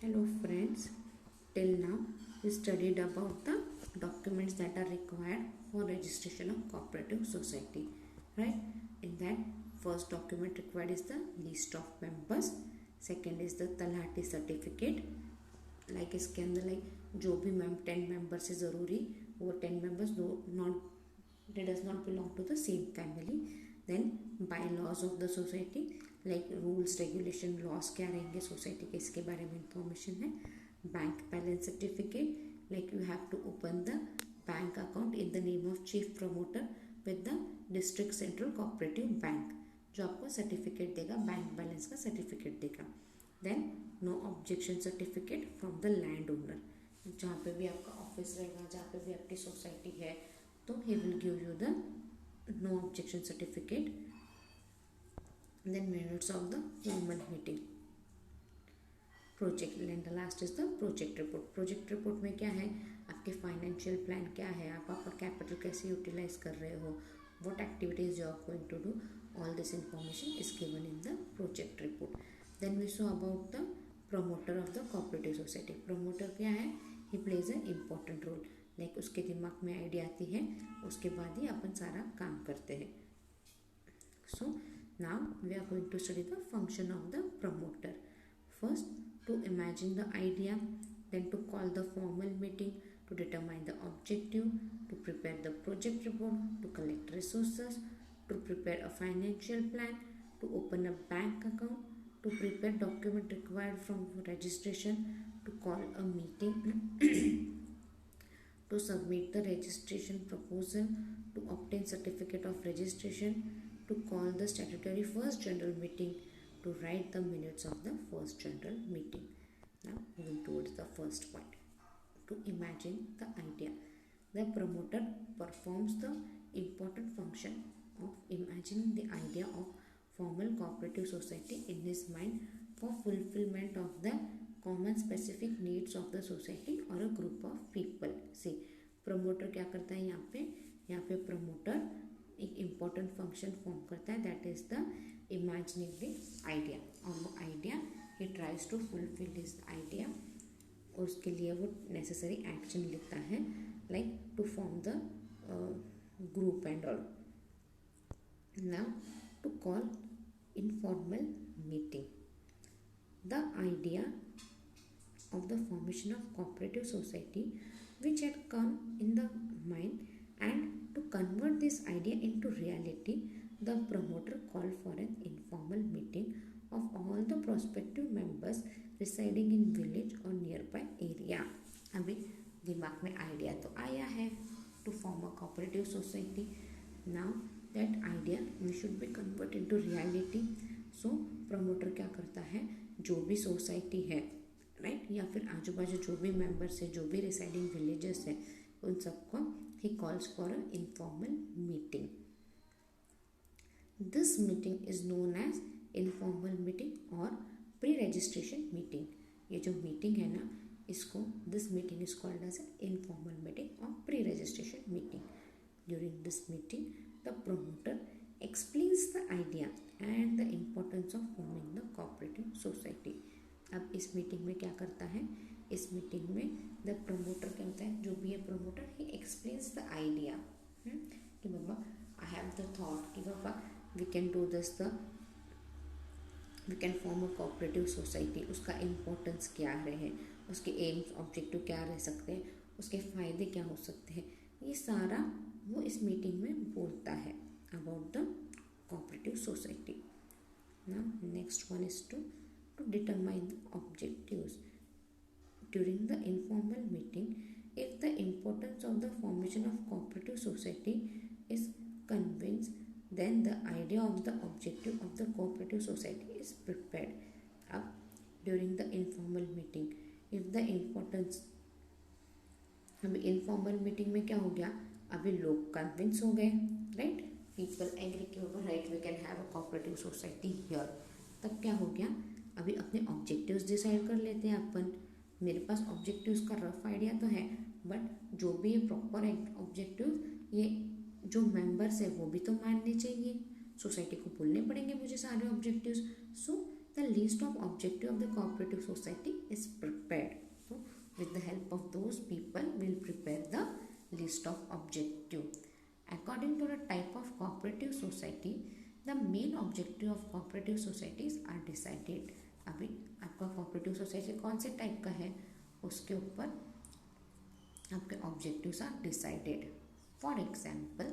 Hello friends, till now we studied about the documents that are required for registration of cooperative society, right? In that, first document required is the list of members, second is the talati certificate, like इसके अंदर like जो भी 10 members है ज़रूरी वो 10 members do not they does not belong to the same family. Then bylaws of the society like rules regulation laws क्या रहेंगे society के इसके बारे में इंफॉर्मेशन है. Bank balance certificate like you have to open the bank account in the name of chief promoter with the district central cooperative bank जो आपको certificate देगा, बैंक बैलेंस का सर्टिफिकेट देगा. Then no objection certificate from the land owner, जहाँ पे भी आपका office रहेगा, जहाँ पे भी आपकी सोसाइटी है, तो he will give you the no objection certificate. Then minutes of the formal meeting. Project and the last is the project report. Project report में क्या है, आपके फाइनेंशियल प्लान क्या है, आप आपका कैपिटल कैसे यूटिलाइज कर रहे हो, what activities you are going to do, all this information is given in the project report. Then we saw about the promoter of the cooperative society. Promoter क्या है, he plays an important role. like उसके दिमाग में idea आती है, उसके बाद ही अपन सारा काम करते हैं. So now we are going to study the function of the promoter. First, to imagine the idea, then to call the formal meeting, to determine the objective, to prepare the project report, to collect resources, to prepare a financial plan, to open a bank account, to prepare document required from registration, to call a meeting, to submit the registration proposal, to obtain certificate of registration, to call the statutory first general meeting, to write the minutes of the first general meeting. Now moving towards the first point, to imagine the idea. The promoter performs the important function of imagining the idea of formal cooperative society in his mind for fulfillment of the common specific needs of the society or a group of people. See, promoter क्या करता है यहाँ पे promoter एक important function form करता है, that is the imagining the idea. और वो आइडिया ही tries to fulfil his idea, और उसके लिए वो नेसेसरी एक्शन लेता है, like to form the group and all. Now to call informal meeting. The idea of the formation of cooperative society which had come in the mind, and to convert this idea into reality, the promoter called for an informal meeting of all the prospective members residing in village or nearby area. अभी दिमाग में idea तो आया है to form a cooperative society. Now that idea we should be converted into reality. So promoter क्या करता है, जो भी सोसाइटी है राइट, या फिर आजू बाजू जो भी मेंबर्स है, जो भी रिसाइडिंग विलेजेस है, उन सबको ही calls for a informal meeting. This meeting is known as informal meeting or pre registration meeting. ये जो मीटिंग है ना, इसको this meeting is called as an informal meeting or pre registration meeting. During this meeting the promoter explains the idea and the importance of forming the cooperative society. अब इस meeting में क्या करता है, इस मीटिंग में द प्रमोटर क्या होता है, जो भी है promoter, he explains the idea कि बाबा आई हैव द थॉट कि बाबा we can do this, we can form a cooperative society. उसका इम्पोर्टेंस क्या रहे, उसके एम्स ऑब्जेक्टिव क्या रह सकते हैं, उसके फ़ायदे क्या हो सकते हैं, ये सारा वो इस मीटिंग में बोलता है about the cooperative society. Now next one is to determine the objectives. During the informal meeting, if the importance of the formation of cooperative society is convinced, then the idea of the objective of the cooperative society is prepared. Up during the informal meeting, if the importance, अभी informal meeting में क्या हो गया, अभी लोग convince हो गए, right, people agree कि right we can have a cooperative society here. तब क्या हो गया, अभी अपने ऑब्जेक्टिव्स डिसाइड कर लेते हैं अपन. मेरे पास ऑब्जेक्टिव्स का रफ आइडिया तो है, बट जो भी ये प्रॉपर ऑब्जेक्टिव्स, ये जो मेंबर्स है वो भी तो मानने चाहिए, सोसाइटी को बोलने पड़ेंगे मुझे सारे objectives. So the list of objective of the cooperative society is prepared. So with the help of those people, we'll prepare the list of objective. According to the type of cooperative society, the main objective of cooperative societies are decided. अभी आपका cooperative society कौन से type का है, उसके ऊपर आपके objectives are decided. For example,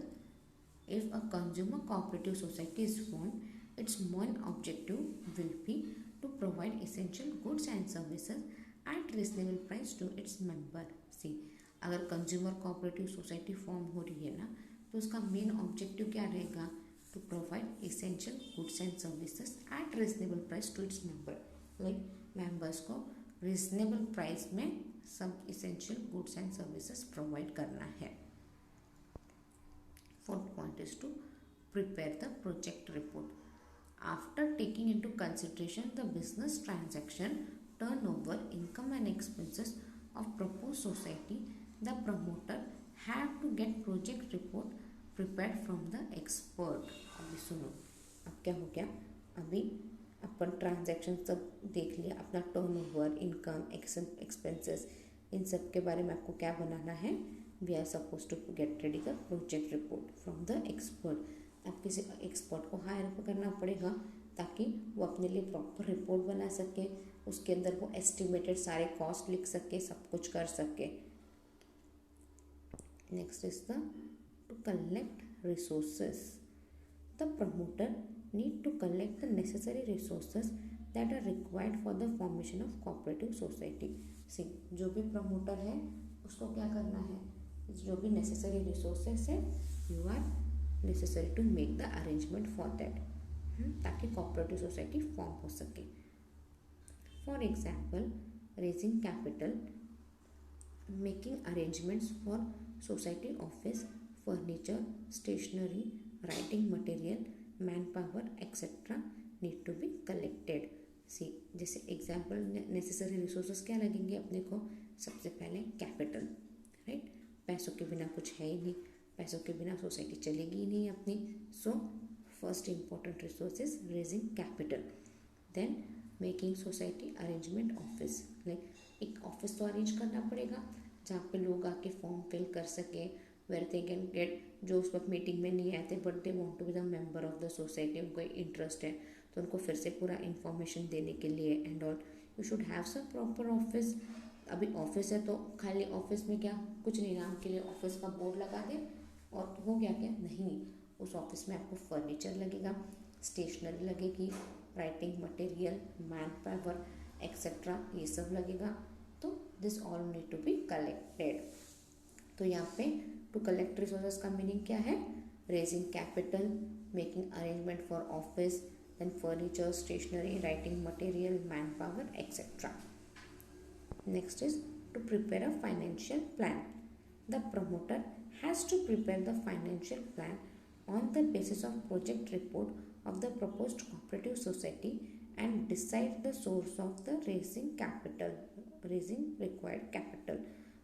if a consumer cooperative society is formed, its main objective will be to provide essential goods and services at reasonable price to its member. See, अगर consumer cooperative society form हो रही है ना, तो उसका main objective क्या रहेगा, to provide essential goods and services at reasonable price to its member. Like members को रीजनेबल प्राइस में सब essential goods and services provide करना है. Fourth point is to prepare the project report. After taking into consideration the business transaction, turnover, income and expenses of proposed society, the promoter have to get project report prepared from the expert. अभी सुनो, अब क्या हो गया, अभी अपन transaction सब देख लिया, अपना टर्नओवर, इनकम, एक्सपेंसेस, इन सब के बारे में आपको क्या बनाना है, we are suppose to get ready the project report from the expert. अब किसी एक्सपर्ट को हायर करना पड़ेगा ताकि वो अपने लिए प्रॉपर रिपोर्ट बना सके, उसके अंदर वो एस्टिमेटेड सारे कॉस्ट लिख सके, सब कुछ कर सके. Next is the to collect resources. The promoter need to collect the necessary resources that are required for the formation of cooperative society. See, जो भी प्रमोटर है उसको क्या करना है, जो भी नेसेसरी रिसोर्सेस है, you are necessary to make the arrangement for that, ताकि कोऑपरेटिव सोसाइटी फॉर्म हो सके. For example, raising capital, making arrangements for society office, furniture, stationery, writing material, man power etcetera need to be collected. See, जैसे example necessary resources क्या लगेंगे अपने को, सबसे पहले कैपिटल, राइट. पैसों के बिना कुछ है ही नहीं, पैसों के बिना सोसाइटी चलेगी ही नहीं अपनी. So first important resource is raising capital. Then making society arrangement office, like एक ऑफिस तो अरेंज करना पड़ेगा जहाँ पे लोग आके फॉर्म फिल कर सके, वेयर दे कैन गेट, जो उस वक्त मीटिंग में नहीं आए थे but they want to be the member of the society, उनको इंटरेस्ट है तो उनको फिर से पूरा इन्फॉर्मेशन देने के लिए and all. You should have some proper office. अभी ऑफिस है तो खाली ऑफिस में क्या, कुछ नहीं, नाम के लिए ऑफिस का बोर्ड लगा दे और हो गया क्या, नहीं. उस ऑफिस में आपको फर्नीचर लगेगा, स्टेशनरी लगेगी, writing material, man power etcetera, ये सब लगेगा. तो this all need to be collected. तो यहाँ पे टू कलेक्ट रिसोर्सेज का मीनिंग क्या है, raising capital, making arrangement for office, then furniture, stationery, writing material, man power etcetera. Next is to prepare a financial plan. The promoter has to prepare the financial plan on the basis of project report of the proposed cooperative society and decide the source of the raising required capital.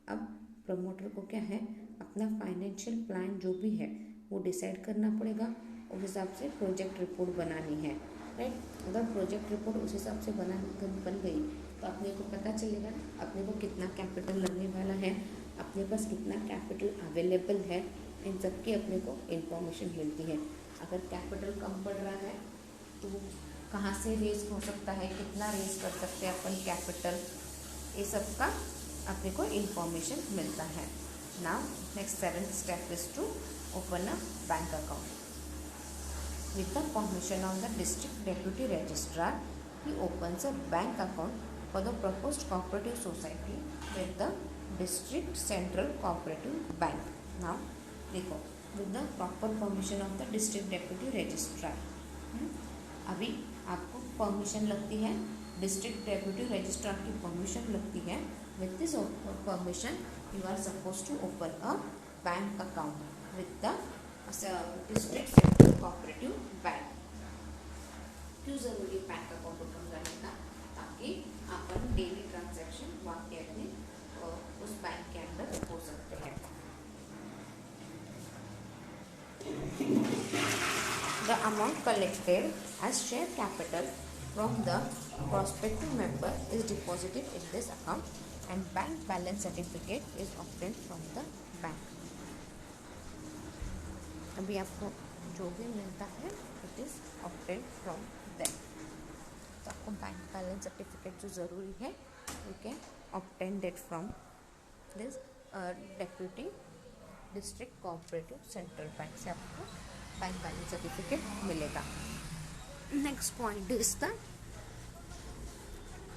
अब promoter को क्या है, अपना financial plan जो भी है वो decide करना पड़ेगा, उस हिसाब से प्रोजेक्ट रिपोर्ट बनानी है, राइट. अगर प्रोजेक्ट रिपोर्ट उस हिसाब से बन गई तो अपने को पता चलेगा अपने को कितना कैपिटल लगने वाला है, अपने पास कितना कैपिटल अवेलेबल है, इन सब की अपने को इन्फॉर्मेशन मिलती है. अगर कैपिटल कम पड़ रहा है तो कहाँ से रेज हो सकता है, कितना रेज कर सकते हैं अपन कैपिटल, ये सब का अपने को इन्फॉर्मेशन मिलता है. Now next 7th step is to open a bank account. With the permission of the district deputy registrar, he opens a bank account for the proposed cooperative society with the district central cooperative bank. Now देखो, with the proper permission of the district deputy registrar. अभी आपको permission लगती है, district deputy registrar की permission लगती है. With this permission you are suppose to open a bank account with the district central cooperative bank. क्यों ज़रूरी bank account open करने का, ताकि अपन डेली ट्रांजैक्शन वहाँ के अपने उस बैंक के अंदर हो सकते हैं. The amount collected as share capital from the prospective member is deposited in this account and bank balance certificate is obtained from the bank. अभी आपको जो भी मिलता है it is obtain from them. तो आपको बैंक बैलेंस सर्टिफिकेट जो ज़रूरी है you can obtain that from this deputy district cooperative central bank से आपको बैंक बैलेंस सर्टिफिकेट मिलेगा. Next point is the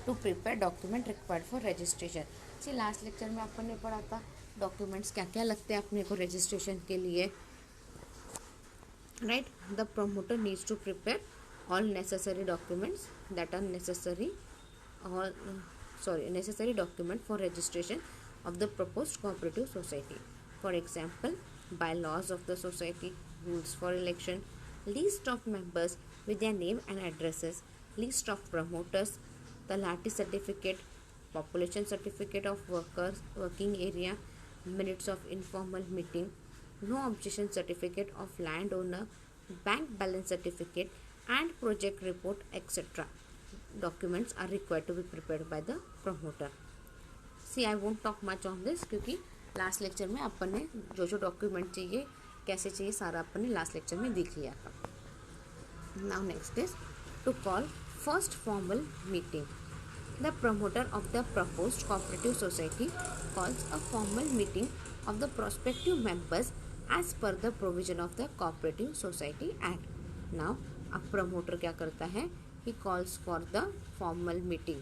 to prepare document required for registration. See last lecture में आपने पढ़ा था डॉक्यूमेंट्स क्या क्या लगते हैं अपने को रजिस्ट्रेशन के लिए. Right, the promoter needs to prepare all necessary documents that are necessary document for registration of the proposed cooperative society. For example, bylaws of the society, rules for election, list of members with their name and addresses, list of promoters, talati certificate, population certificate of workers, working area, minutes of informal meeting, no objection certificate of landowner, bank balance certificate and project report etc. documents are required to be prepared by the promoter. See, I won't talk much on this क्योंकि last lecture में अपन ने जो जो document चाहिए कैसे चाहिए सारा अपन ने लास्ट लेक्चर में देख लिया था. Now next is to call first formal meeting. The promoter of the proposed cooperative society calls a formal meeting of the prospective members as per the provision of the Cooperative Society Act. Now, अब promoter क्या करता है? He calls for the formal meeting.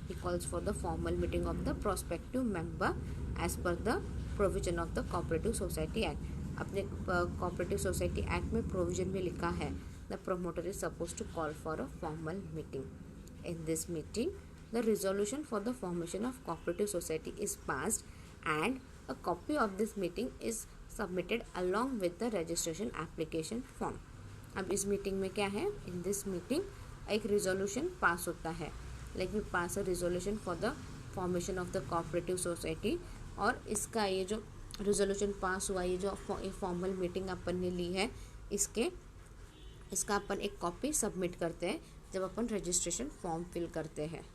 He calls for the formal meeting of the prospective member as per the provision of the Cooperative Society Act. अपने Cooperative Society Act में provision में लिखा है the promoter is supposed to call for a formal meeting. In this meeting, the resolution for the formation of cooperative society is passed and a copy of this meeting is submitted along with the registration application form. अब इस meeting में क्या है? In this meeting एक resolution pass होता है. Like we pass a resolution for the formation of the cooperative society. और इसका ये जो रिजोल्यूशन पास हुआ, ये जो फॉर्मल मीटिंग अपन ने ली है, इसका अपन एक कॉपी सबमिट करते हैं जब अपन रजिस्ट्रेशन फॉर्म फिल करते हैं.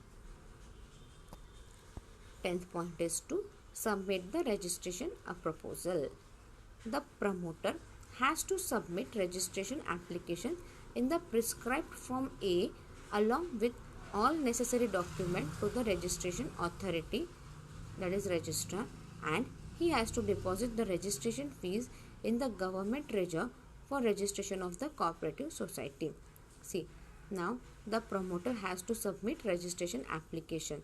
10th point is to submit the registration a proposal. The promoter has to submit registration application in the prescribed form A along with all necessary document to the registration authority, that is registrar, and he has to deposit the registration fees in the government treasury for registration of the cooperative society. See, now the promoter has to submit registration application.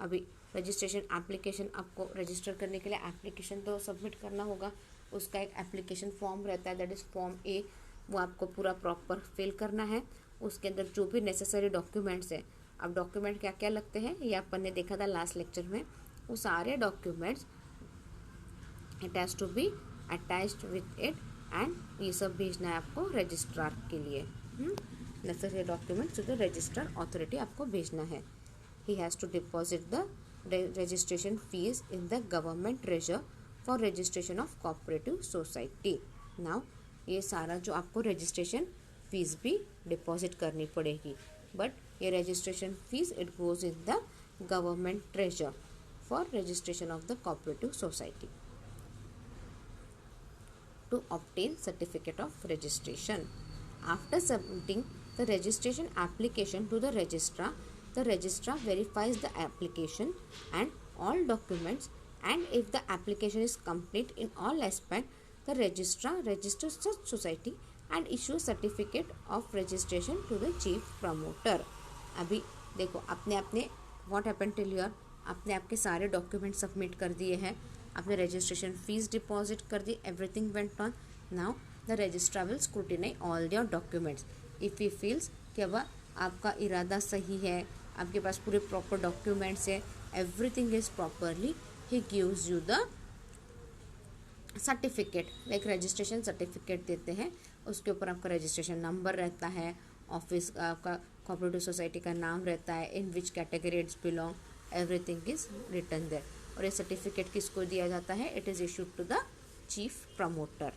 अभी registration application आपको register करने के लिए application तो submit करना होगा. उसका एक एप्लीकेशन फॉर्म रहता है दैट इज़ फॉर्म ए. वो आपको पूरा प्रॉपर फिल करना है. उसके अंदर जो भी नेसेसरी डॉक्यूमेंट्स हैं, अब डॉक्यूमेंट क्या क्या लगते हैं ये अपन ने देखा था लास्ट लेक्चर में. वो सारे documents it has to be attached with it and ये सब भेजना है आपको रजिस्ट्रार के लिए. Necessary documents to the registrar authority आपको भेजना है. He has to deposit the registration fees in the government treasury for registration of cooperative society. Now ये सारा जो आपको registration fees भी deposit करनी पड़ेगी, but ये registration fees it goes in the government treasury for registration of the cooperative society. To obtain certificate of registration, after submitting the registration application to the registrar verifies the application and all documents, and if the application is complete in all aspects, the registrar registers such society and issues certificate of registration to the chief promoter. अभी देखो आपने what happened till here, आपने आपके सारे document submit कर दिए हैं, आपने रजिस्ट्रेशन फीस डिपॉजिट कर दी, everything went on. Now the registrar will scrutinize all your documents. If he feels कि अब आपका इरादा सही है, आपके पास पूरे प्रॉपर डॉक्यूमेंट्स है, everything is properly, he gives you the certificate. Like registration certificate देते हैं, उसके ऊपर आपका रजिस्ट्रेशन नंबर रहता है, ऑफिस आपका कोऑपरेटिव सोसाइटी का नाम रहता है, in which category it's belong, everything is written there. और ये सर्टिफिकेट किसको दिया जाता है? It is issued to the chief promoter.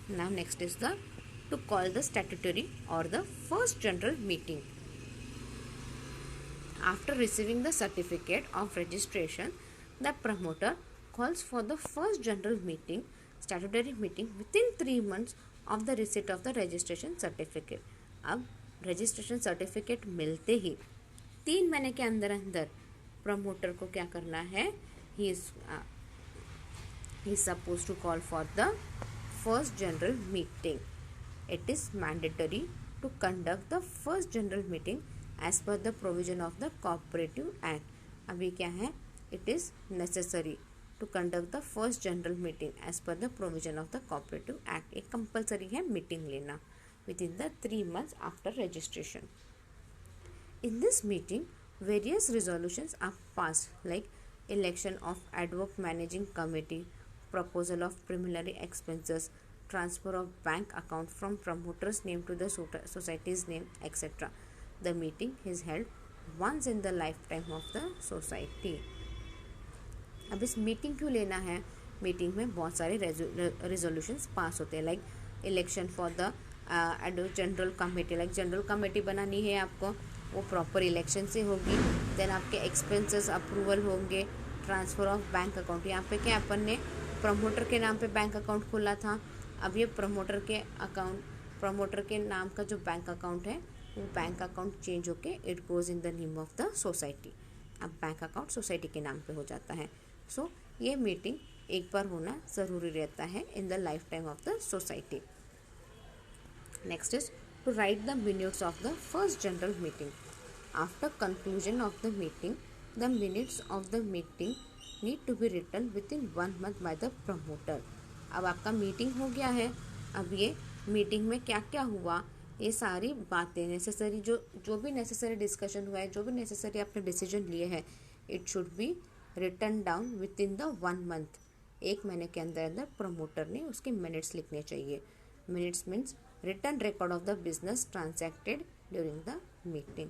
Now next is the to call the statutory or the first general meeting. After receiving the certificate of registration, the promoter calls for the first general meeting, statutory meeting, within 3 months of the receipt of the registration certificate. अब registration certificate मिलते ही 3 महीने के अंदर अंदर promoter को क्या करना है? He is supposed to call for the first general meeting. It is mandatory to conduct the first general meeting as per the provision of the Cooperative Act. अभी क्या है? It is necessary to conduct the first general meeting as per the provision of the Cooperative Act. एक compulsory है meeting लेना within the 3 months after registration. In this meeting, various resolutions are passed like election of ad hoc managing committee, proposal of preliminary expenses, transfer of bank account from promoter's name to the society's name, etc. The meeting is held once in the lifetime of the society. अब इस meeting क्यों लेना है? Meeting में बहुत सारे resolutions पास होते हैं like election for the general committee. Like general committee बनानी है आपको, वो प्रॉपर इलेक्शन से होगी. देन आपके एक्सपेंसेस अप्रूवल होंगे. ट्रांसफ़र ऑफ बैंक अकाउंट, यहाँ पे क्या अपन ने प्रमोटर के नाम पे बैंक अकाउंट खोला था. अब ये प्रमोटर के नाम का जो बैंक अकाउंट है वो बैंक अकाउंट चेंज होके it goes in the name of the society. अब बैंक अकाउंट सोसाइटी के नाम पे हो जाता है. सो ये मीटिंग एक बार होना ज़रूरी रहता है in the lifetime of the society. Next is to write the minutes of the first general meeting. After conclusion of the meeting, the minutes of the meeting need to be written within 1 month by the promoter. अब आपका meeting हो गया है. अब ये meeting में क्या क्या हुआ, ये सारी बातें नेसेसरी, जो भी नेसेसरी डिस्कशन हुआ है, जो भी नेसेसरी आपने डिसीजन लिए हैं, it should be written down within the 1 month. 1 महीने के अंदर अंदर प्रमोटर ने उसके मिनट्स लिखने चाहिए. Minutes means written record of the business transacted during the meeting.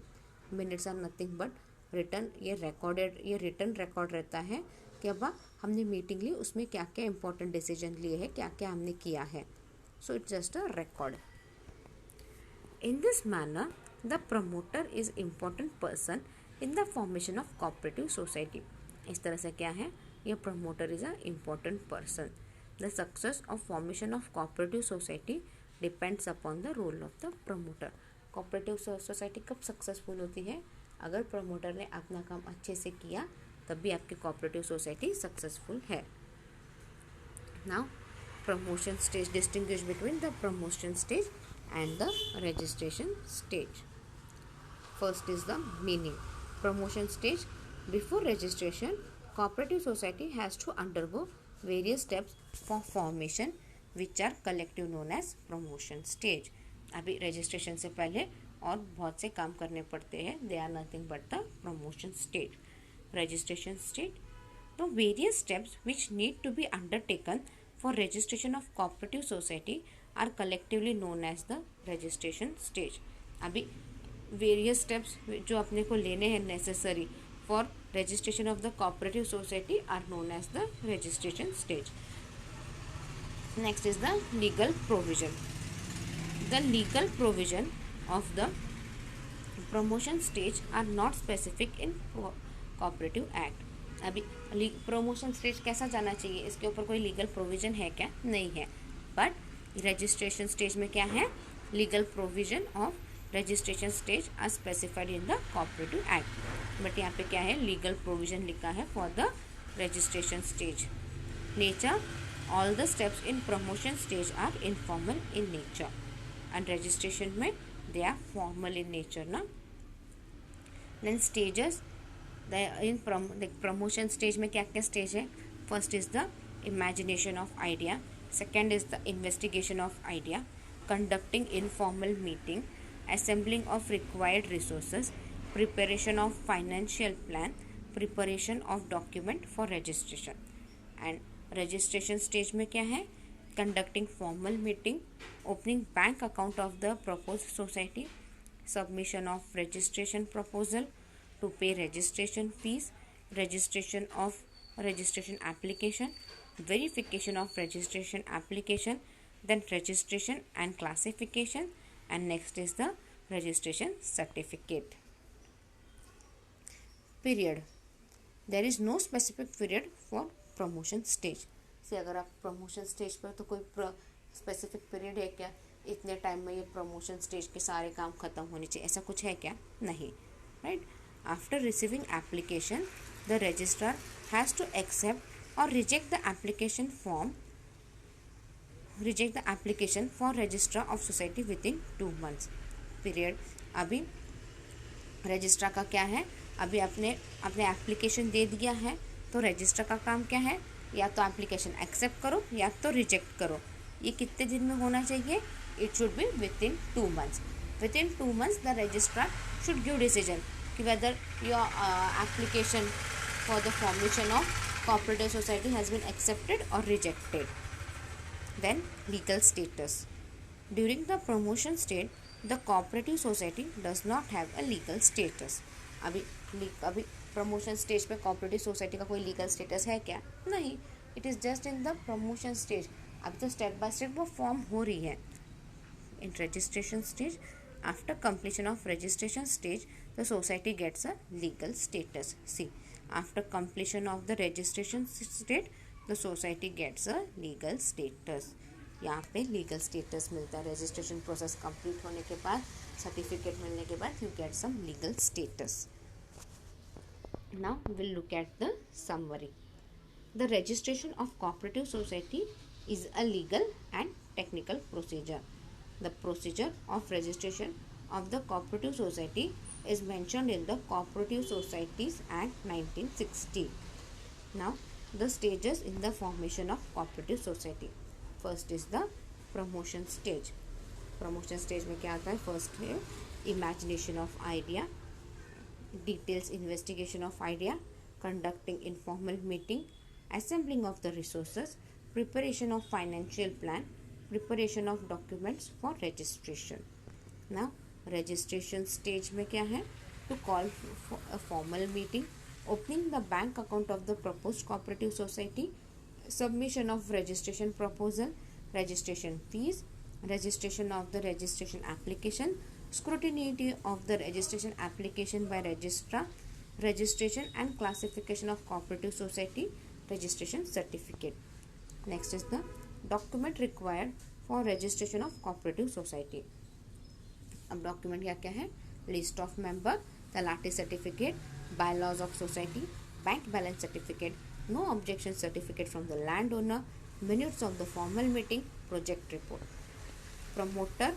Minutes are nothing but written, ये रिटन रिकॉर्ड रहता है कि अब हमने मीटिंग ली, उसमें क्या क्या इंपॉर्टेंट डिसीजन लिए हैं, क्या क्या हमने किया है. So it's just a record. In this manner, the promoter is important person in the formation of cooperative society. इस तरह से क्या है, ये promoter is a important person. The success of formation of cooperative society depends upon the role of the promoter. Cooperative society कब successful होती है? अगर promoter ने अपना काम अच्छे से किया तब भी आपकी cooperative society successful है. Now, promotion stage, distinguish between the promotion stage and the registration stage. First is the meaning. Promotion stage. Before registration, cooperative society has to undergo various steps for formation which are collective known as promotion stage. अभी registration से पहले और बहुत से काम करने पड़ते हैं. They are nothing but the promotion stage. Registration stage. The various steps which need to be undertaken for registration of cooperative society are collectively known as the registration stage. अभी various steps जो अपने को लेने हैं necessary for registration of the cooperative society are known as the registration stage. Next is the legal provision. The legal provision of the promotion stage are not specific in cooperative act. अभी promotion stage कैसा जाना चाहिए, इसके ऊपर कोई legal provision है क्या? नहीं है. But registration stage में क्या है, legal provision of registration stage are specified in the cooperative act. But यहाँ पे क्या है, लीगल प्रोविजन लिखा है for the registration stage. Nature, all the steps in promotion stage are informal in nature and registration में they are formal in nature ना. Then stages, in promotion stage में क्या क्या स्टेज है. First is the imagination of idea. Second is the investigation of idea, conducting informal meeting, assembling of required resources, preparation of financial plan, preparation of document for registration. And registration stage में क्या है, conducting formal meeting, opening bank account of the proposed society, submission of registration proposal to pay registration fees, registration of registration application, verification of registration application, then registration and classification, and next is the registration certificate. period. There is no specific period for promotion stage. से अगर आप promotion stage पर, तो कोई specific period है क्या, इतने time में ये प्रमोशन स्टेज के सारे काम खत्म होने चाहिए, ऐसा कुछ है क्या? नहीं, right. After receiving application the registrar has to accept और reject the application for registrar of society within 2 months period. अभी रजिस्ट्रार का क्या है, अभी अपने एप्लीकेशन दे दिया है, तो रजिस्ट्रार का काम क्या है, या तो एप्लीकेशन एक्सेप्ट करो या तो रिजेक्ट करो. ये कितने दिन में होना चाहिए? It should be within 2 months. Within 2 months the registrar should give decision कि whether your application for the formation of cooperative society has been accepted or rejected. Then legal status. During the promotion stage, the cooperative society does not have a legal status. अभी promotion stage पे cooperative society का कोई legal status है क्या? नहीं. It is just in the promotion stage. अभी तो step by step वो फॉर्म हो रही है. In registration stage, after completion of registration stage, the society gets a legal status. See, after completion of the registration stage the society gets a legal status. यहाँ पे legal status मिलता है. Registration process complete होने के बाद, certificate मिलने के बाद, you get some legal status. Now we'll look at the summary. The registration of cooperative society is a legal and technical procedure. The procedure of registration of the cooperative society is mentioned in the Cooperative Societies Act 1960. Now the stages in the formation of cooperative society. First is the promotion stage. Promotion stage में क्या आता है? First है imagination of idea, details investigation of idea, conducting informal meeting, assembling of the resources, preparation of financial plan, preparation of documents for registration. Now registration stage में क्या है? To call for a formal meeting, opening the bank account of the proposed cooperative society, submission of registration proposal, registration fees, registration of the registration application, scrutiny of the registration application by registrar, registration and classification of cooperative society, registration certificate. Next is the document required for registration of cooperative society. अब document क्या क्या है? List of member, talati certificate, bylaws of society, bank balance certificate, no objection certificate from the landowner, minutes of the formal meeting, project report. Promoter.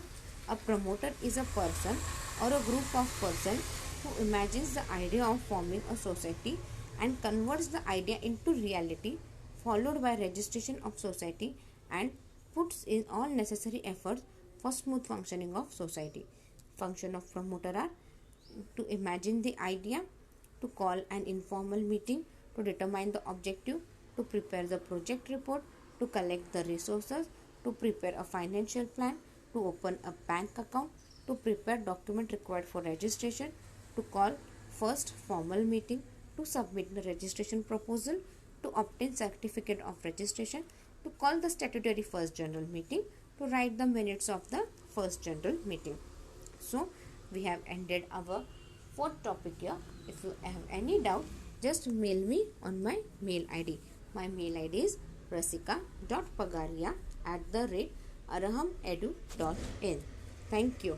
A promoter is a person or a group of persons who imagines the idea of forming a society and converts the idea into reality, followed by registration of society, and puts in all necessary efforts for smooth functioning of society. Function of promoter are to imagine the idea, to call an informal meeting, to determine the objective, to prepare the project report, to collect the resources, to prepare a financial plan, to open a bank account, to prepare document required for registration, to call first formal meeting, to submit the registration proposal, to obtain certificate of registration, to call the statutory first general meeting, to write the minutes of the first general meeting. So we have ended our fourth topic here. If you have any doubt, just mail me on my mail ID. My mail ID is rasika.pagaria@arahamedu.in. Thank you.